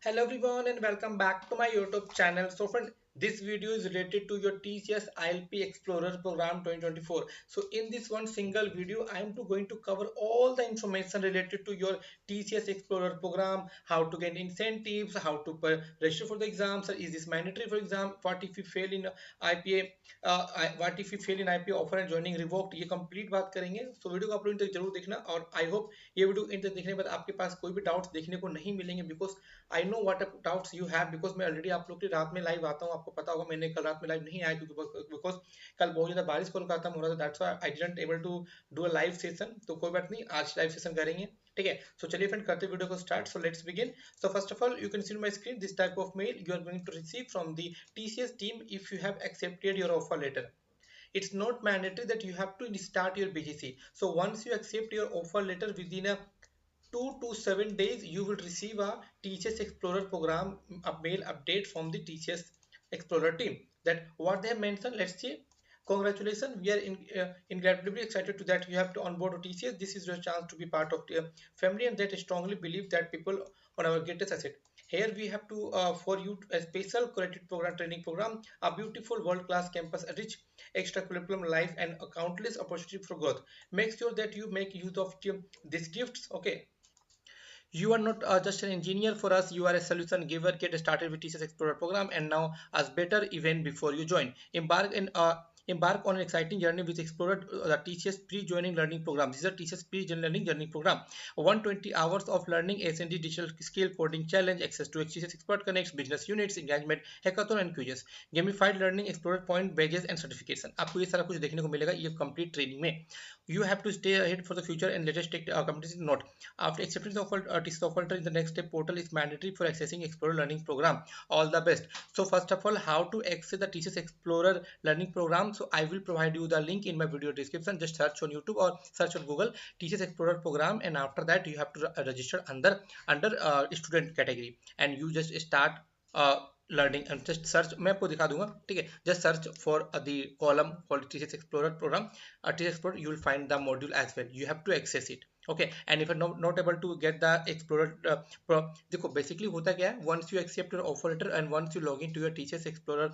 Hello everyone and welcome back to my YouTube channel. So friend, this video is related to your TCS ILP Explorer program 2024. So in this one single video, I am going to cover all the information related to your TCS Explorer program, how to get incentives, how to register for the exams, is this mandatory for exam, what if you fail in IPA, what if you fail in IPA offer and joining revoked, ये complete बात करेंगे. So video को आप लोग इन तक जरूर देखना और I hope ये वीडियो इन तक देखने के बाद आपके पास कोई भी डाउट्स देखने को नहीं मिलेंगे because I know what doubts you have because मैं ऑलरेडी आप लोग की रात में लाइव आता हूँ. आपको पता होगा मैंने कल रात में लाइव नहीं आया क्योंकि बिकॉज कल बहुत ज्यादा बारिश कोलकाता में हो रहा था. That's why I didn't able to do a live session. तो कोई बात नहीं, आज लाइव सेशन करेंगे. ठीक है, सो चलिए फ्रेंड करते वीडियो को start. So let's begin. So first of all you can see my screen this type of mail you are going to receive from the TCS team if you have accepted your offer letter. It's not mandatory that you have to start your BGC. So once you accept your offer letter, within a 2 to 7 days you will receive a TCS Explorer program a mail update from the TCS Explorer team. That what they have mentioned, let's see. Congratulations, we are incredibly excited to that you have to onboard to TCS. This is your chance to be part of the family and that I strongly believe that people on our greatest asset. Here we have to for you a special credit program training program, a beautiful world-class campus, a rich extracurriculum life and a countless opportunity for growth. Make sure that you make use of these gifts. Okay, you are not just an engineer for us, you are a solution giver. Get started with TCS Explorer program and now as better even before you join. Embark on an exciting journey with Explorer, the TCS pre-joining learning program. This is a TCS pre-joining learning program. 120 hours of learning, S&D digital skill, coding challenge, access to TCS Expert Connects, business units, engagement, hackathon and quizzes, gamified learning, Explorer point, badges and certification. आपको ये सारा कुछ देखने को मिलेगा ये complete training में. You have to stay ahead for the future and latest tech competition. Note: after accepting the offer, TCS offer letter in the next step portal is mandatory for accessing Explorer learning program. All the best. So first of all, how to access the TCS Explorer learning program? So I will provide you the link in my video description. Just search on YouTube or search on Google TCS Explorer program, and after that you have to register under student category, and you just start learning and just search. मैं आपको दिखा दूंगा, ठीक है. Just search for the column called TCS Explorer program. TCS Explorer, you will find the module as well. You have to access it. Okay, and if you're not able to get the Explorer देखो basically होता क्या है, once you accept your offer letter and once you log in to your TCS Explorer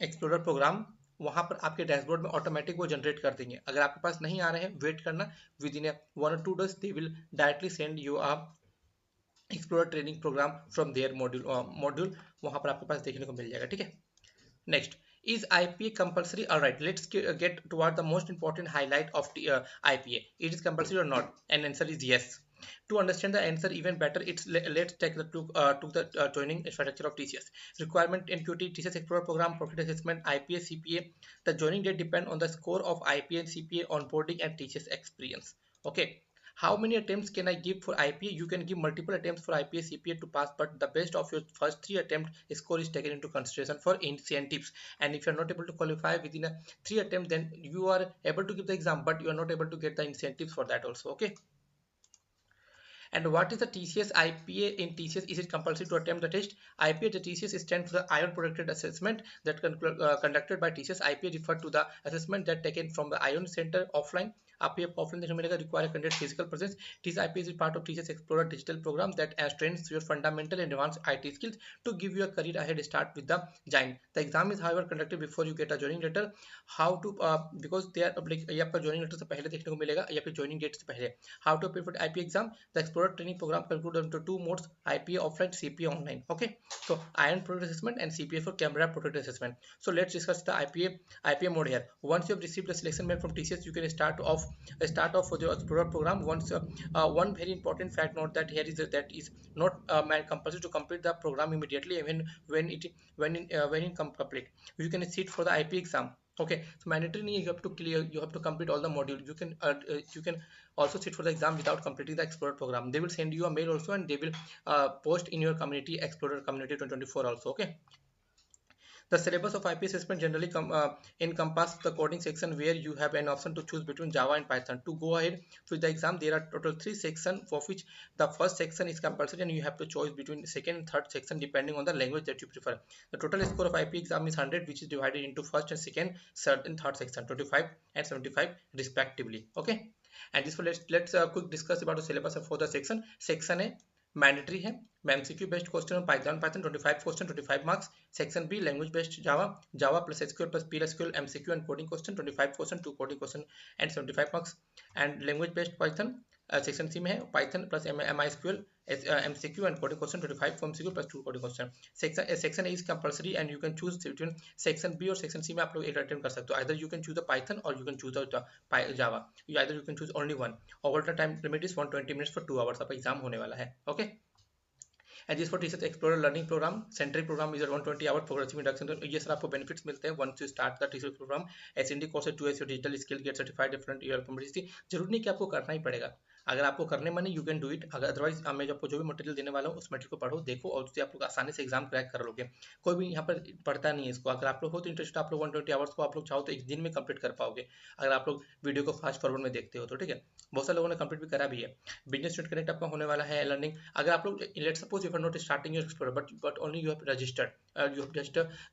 Explorer program, वहां पर आपके dashboard में automatic वो generate कर देंगे. अगर आपके पास नहीं आ रहे हैं, वेट करना. With in 1 or 2 days they will directly send you a explorer training programme from their module वहां पर आपके पास देखने को मिल जाएगा. ठीक है, next. Is IPA compulsory? All right, let's get toward the most important highlight of the IPA. It is compulsory or not? And answer is yes. To understand the answer even better, let's take the joining structure of TCS. Requirement in QT, TCS Explorer program, profit assessment, IPA, CPA. The joining date depend on the score of IPA and CPA, onboarding and TCS experience. Okay. How many attempts can I give for IPA? You can give multiple attempts for IPA, CPA to pass, but the best of your first 3 attempt score is taken into consideration for incentives. And if you are not able to qualify within a 3 attempt, then you are able to give the exam, but you are not able to get the incentives for that also. Okay. And what is the TCS IPA in TCS? Is it compulsory to attempt the test? IPA at the TCS stands for the Ion Protected Assessment that conducted by TCS. IPA referred to the assessment that taken from the Ion Center offline. आपको ये offline देखने मिलेगा. Require candidate physical presence. TCS IPA is part of TCS Explorer digital program that strengthens your fundamental and advanced IT skills to give you a career ahead start with the giant. The exam is however conducted before you get a joining letter. How to because they are like ये आपका joining letter से पहले देखने को मिलेगा या फिर joining date से पहले. How to prepare for IPA exam? The Explorer training program concludes into 2 modes: IPA offline, CPA online. Okay, so Ion Product Assessment and CPA for Camera Product Assessment. So let's discuss the IPA mode here. Once you have received a selection mail from TCS, you can start off for the Explorer program. Once one very important fact note that here is that is not compulsory to complete the program immediately. Even when in complete, you can sit for the IPA exam. Okay, so mandatory you have to clear, you have to complete all the module. You can also sit for the exam without completing the Explorer program. They will send you a mail also, and they will post in your community, Explorer community 2024 also. Okay. The syllabus of IP assessment generally encompass the coding section where you have an option to choose between Java and Python. To go ahead with the exam, there are total 3 sections, for which the first section is compulsory and you have to choose between the second and third section depending on the language that you prefer. The total score of IP exam is 100, which is divided into first and second, third and third section, 25 and 75 respectively. Okay. And this one, let's quick discuss about the syllabus for the section A. Mandatory है। MCQ based question on Python 25 question 25 marks. Section B language based Java plus SQL plus PSQL MCQ and coding question 25 question 2 coding question and 75 marks. And language based Python section C में है Python plus MySQL MCQ and coding question 25 for MCQ plus 2 coding question. Section A is compulsory and you can choose between section B और section C में आप लोग एक attempt कर सकते हो. Either you can choose the Python or you can choose the Java. Either you can choose only one. Overall time limit is 120 minutes for 2 hours. आपका exam होने वाला है. Okay. And this for TCS Explorer learning program, centric program is a 120 hour progressive induction. ये sir आपको benefits मिलते हैं once you start the TCS program. SND course 2 your digital skill get certified different year competency. जरूरी नहीं कि आपको करना ही पड़ेगा. अगर आपको करने मन है यू कैन डू इट. अगर अदरवाइज मैं जो आपको जो भी मटेरियल देने वाला हूँ उस मटेरियल को पढ़ो देखो और उससे आप लोग आसानी से एग्जाम क्रैक कर लोगे. कोई भी यहाँ पर पढ़ता नहीं है इसको. अगर आप लोग हो तो इंटरेस्ट आप लोग 120 आवर्स को आप लोग चाहो तो एक दिन में कंप्लीट कर पाओगे अगर आप लोग वीडियो को फास्ट फॉरवर्ड में देखते हो तो. ठीक है, बहुत सारे लोगों ने कंप्लीट भी करा भी है. बिजनेस स्टूडेंट कनेक्ट आपका होने वाला है लर्निंग. अगर आप लोग let's suppose you are not starting your explorer but only you have registered you have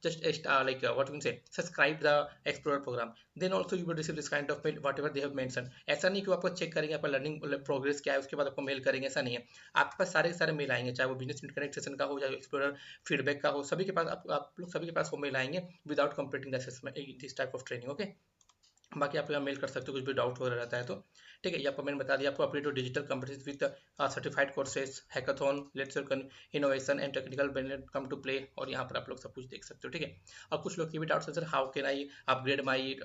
just like what you can say subscribe the explorer program, then also you will receive this kind of mail whatever they have mentioned. ऐसा नहीं कि वो आपको check करेंगे आपका learning progress क्या है उसके बाद आपको मेल करेंगे, ऐसा नहीं है. आपके पास सारे सारे मेल आएंगे चाहे वो बिजनेस कनेक्ट सेशन का हो चाहे एक्सप्लोरर फीडबैक का हो, सभी के पास आप लोग सभी के पास वो मेल आएंगे without completing the assessment this type of training. Okay, बाकी आप यहाँ मेल कर सकते हो कुछ भी डाउट वगैरह रहता है तो. ठीक है, ये आपको मैंने बता दिया. आपको update digital companies with certified courses hackathon let's innovation and technical benefit come to play, और यहाँ पर आप लोग सब कुछ देख सकते हो. ठीक है, अब कुछ लोग ये भी डाउट्स है sir how can I upgrade my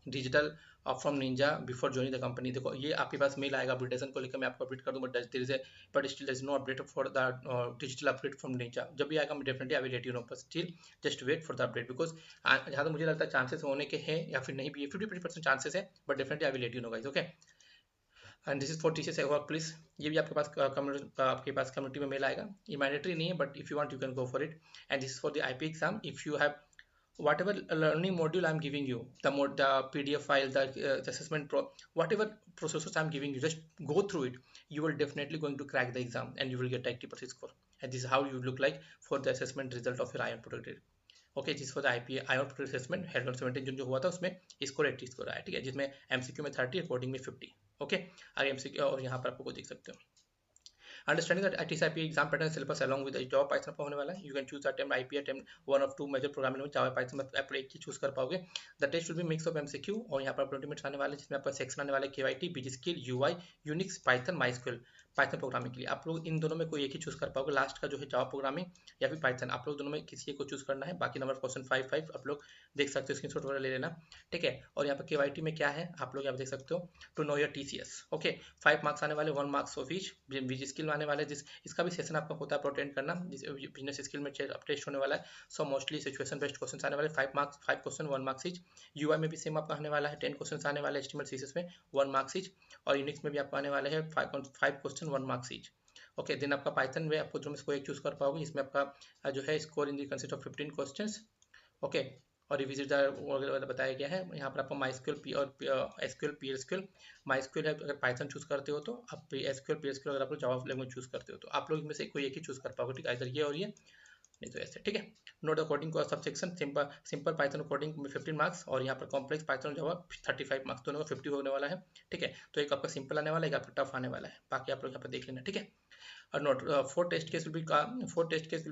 digital from Ninja before joining the company. देखो ये आपके पास मेल आएगा अपडेशन को लेकर, मैं आपको अपडेट कर दूँ but still no update for the digital update from ninja. जब भी आएगा मैं definitely I will let you know, but still just wait for the update because जहाँ तक मुझे लगता है चांसेस होने के हैं या फिर नहीं भी है 50% चांसेस है but definitely I will let you no guys. Okay, and this is for TCS work please. ये भी आपके पास कम्युनिटी में मेल आएगा. ये मैंडेटरी नहीं है but if you want you can go for it. And this is for the IP exam. If you have whatever learning module I'm giving you, the PDF file, the assessment whatever processes I'm giving you, just go through it. You will definitely going to crack the exam and you will get 80% score. And this is how you look like for the assessment result of your ION protected. Okay, जिस for the IPA ION protected assessment held 17 जो हुआ था उसमें score 80 score आया. ठीक है, जिसमें MCQ में 30 कोडिंग में 50. ओके, आगे MCQ और यहाँ पर आपको देख सकते हो. Understanding that ITSIP exam pattern syllabus along with the Java Python पर होने वाला है. You can choose attempt IP attempt one of two major programming में Java Python में आप एक ही चूज कर पाओगे. The test will be mix of MCQ और यहाँ पर 20 मिनट्स आने वाले जिसमें आपका सेक्शन आने वाला है KYT, BG skill, UI, Unix, Python, MySQL. Python programming के लिए आप लोग इन दोनों में कोई एक ही चूज कर पाओगे. लास्ट का जो है जावा प्रोग्रामिंग या फिर पाइथन, आप लोग दोनों में किसी एक को चूज करना है. बाकी नंबर क्वेश्चन 5 आप लोग देख सकते हो, स्क्रीनशॉट वगैरह ले लेना. ठीक है, और यहाँ पर केवाईटी में क्या है आप लोग यहाँ देख सकते हो to know your TCS. Okay, 5 marks आने वाले, 1 marks of each. BG skill आने वाले जिस इसका भी सेशन आपका होता है अटेंड करना. बिजनेस स्किल में टेस्ट होने वाला है. So mostly situation based question आने वाले 5 marks 5 question 1 marks each. UI में भी सेम आपका आने वाला है 10 क्वेश्चन आने वाले HTML CSS में 1 मार्क्स ईच. और यूनिक्स में भी आपको आने वाले हैं 5 question 1 marks each. Okay, then आपका पाइथन में आपको जो इसको एक चूज कर पाओगे इसमें आपका जो है score in the consist of 15 questions. Okay, और रिविजिट वगैरह बताया गया है. यहाँ पर आपको MySQL P और SQL PSQL. MySQL है अगर पाइथन चूज करते हो तो आप SQL PSQL अगर आप लोग जावा लैंग्वेज चूज करते हो तो आप लोग इनमें से कोई एक ही चूज कर पाओगे. ठीक है, इधर ये और ये नहीं तो ऐसे. ठीक है, नोट द कोडिंग को sub section simple Python coding में 15 मार्क्स और यहाँ पर कॉम्प्लेक्स पाइथन जावा 35 मार्क्स, दोनों का 50 होने वाला है. ठीक है, तो एक आपका सिंपल आने वाला है एक आपका टफ आने वाला है. बाकी आप लोग यहाँ पर देख लेना. ठीक है, or not 4 test case will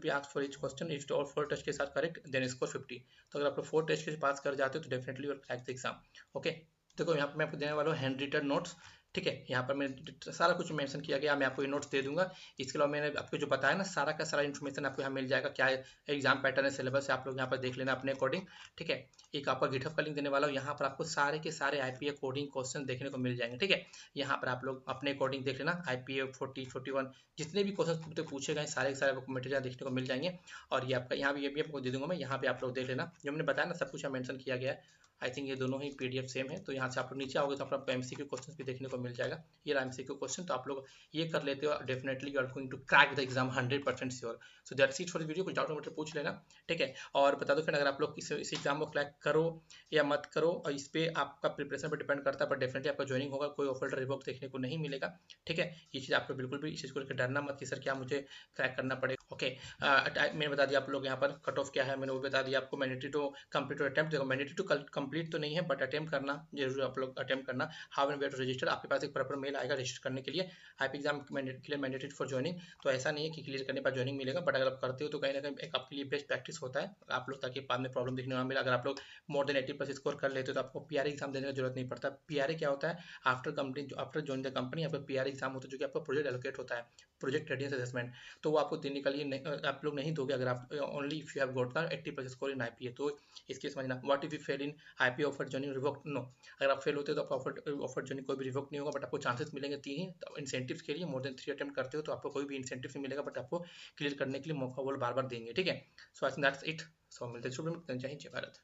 be asked for each question. If all 4 test cases are correct then score 50. तो अगर आप लोग 4 टेस्ट केस पास कर जाते हो तो definitely you crack the exam. Okay, देखो यहाँ पर मैं आपको देने वाला हूँ हैंड रिटन नोट्स. ठीक है, यहाँ पर मैं सारा कुछ मेंशन किया गया, मैं आपको ये नोट्स दे दूंगा. इसके अलावा मैंने आपको जो बताया ना सारा का सारा इन्फॉर्मेशन आपको यहाँ मिल जाएगा. क्या एग्जाम पैटर्न है, सिलेबस है, आप लोग यहाँ पर देख लेना अपने अकॉर्डिंग. ठीक है, एक आपका गिटहब का लिंक देने वाला हूँ. यहाँ पर आपको सारे के सारे IPA कोडिंग क्वेश्चन देखने को मिल जाएंगे. ठीक है, यहाँ पर आप लोग अपने अकॉर्डिंग देख लेना. IPA 40 41 जितने भी क्वेश्चन पूछे गए सारे के सारे मटेरियल देखने को मिल जाएंगे. और ये आपका यहाँ भी ये भी आपको दे दूंगा मैं. यहाँ पे आप लोग देख लेना जो मैंने बताया ना सब कुछ मेंशन किया गया है. आई थिंक ये दोनों ही PDF सेम है. तो यहाँ से आप लोग नीचे आओगे तो आपको MCQ क्वेश्चन भी देखने को मिल जाएगा. ये रहा MCQ क्वेश्चन. तो आप लोग ये कर लेते हो definitely you are going to crack the exam 100% sure. So that's it for the video. कुछ डाउट मतलब पूछ लेना. ठीक है, और बता दो फ्रेंड अगर आप लोग इस एग्जाम को क्रैक करो या मत करो और इस पर आपका प्रिपरेशन पर डिपेंड करता है. बट डेफिनेटली आपका ज्वाइनिंग होगा, कोई ऑफर रिवॉक देखने को नहीं मिलेगा. ठीक है, ये चीज़ आपको बिल्कुल भी इस चीज़ को लेकर डरना मत कि सर क्या मुझे क्रैक करना पड़ेगा. ओके, मैंने बता दिया आप लोग यहाँ पर कट ऑफ क्या है, मैंने वो बता दिया आपको. Mandatory to complete attempt. देखो मैंडेटरी टू कंप्लीट तो नहीं है, बट अटेम्प्ट करना जरूर, आप लोग अटेम्प्ट करना। How and where to register, आपके पास एक प्रॉपर मेल आएगा रजिस्टर करने के लिए। आईपी एग्जाम के लिए मैंडेटेड फॉर ज्वाइनिंग, तो ऐसा नहीं है कि क्लियर करने पर ज्वाइनिंग मिलेगा, बट अगर आप करते हो तो कहीं ना कहीं एक आपके लिए बेस्ट प्रैक्टिस होता है आप लोग, ताकि बाद में प्रॉब्लम देखने में मिले। अगर आप लोग मोर देन 80+ स्कोर कर लेते हो तो आपको पीआर एग्जाम देने की जरूरत नहीं पड़ता। पीआर क्या होता है, आफ्टर ज्वाइन द कंपनी आपका पीआर एग्जाम होता है, जो कि आपका प्रोजेक्ट एलोकेट होता है, प्रोजेक्ट रेडियस असेसमेंट। तो वो आपको देने के लिए आप लोग नहीं दोगे अगर आप only if you have got the 80+ score in IPA. तो इसके समझना, what if you fail in IP offer joining revoke, no, अगर आप फेल होते हो तो आपका ऑफर ज्वाइनिंग कोई भी रिवोक नहीं होगा, बट आपको चांसेस मिलेंगे 3 ही। तो इंसेंटिव्स के लिए मोर देन 3 अटेम्प्ट करते हो तो आपको कोई भी इंसेंटिव नहीं मिलेगा, बट आपको क्लियर करने के लिए मौका वो बार बार देंगे, ठीक है। सो आई थिंक दैट्स इट। सो मिलते हैं, जय हिंद, जय भारत।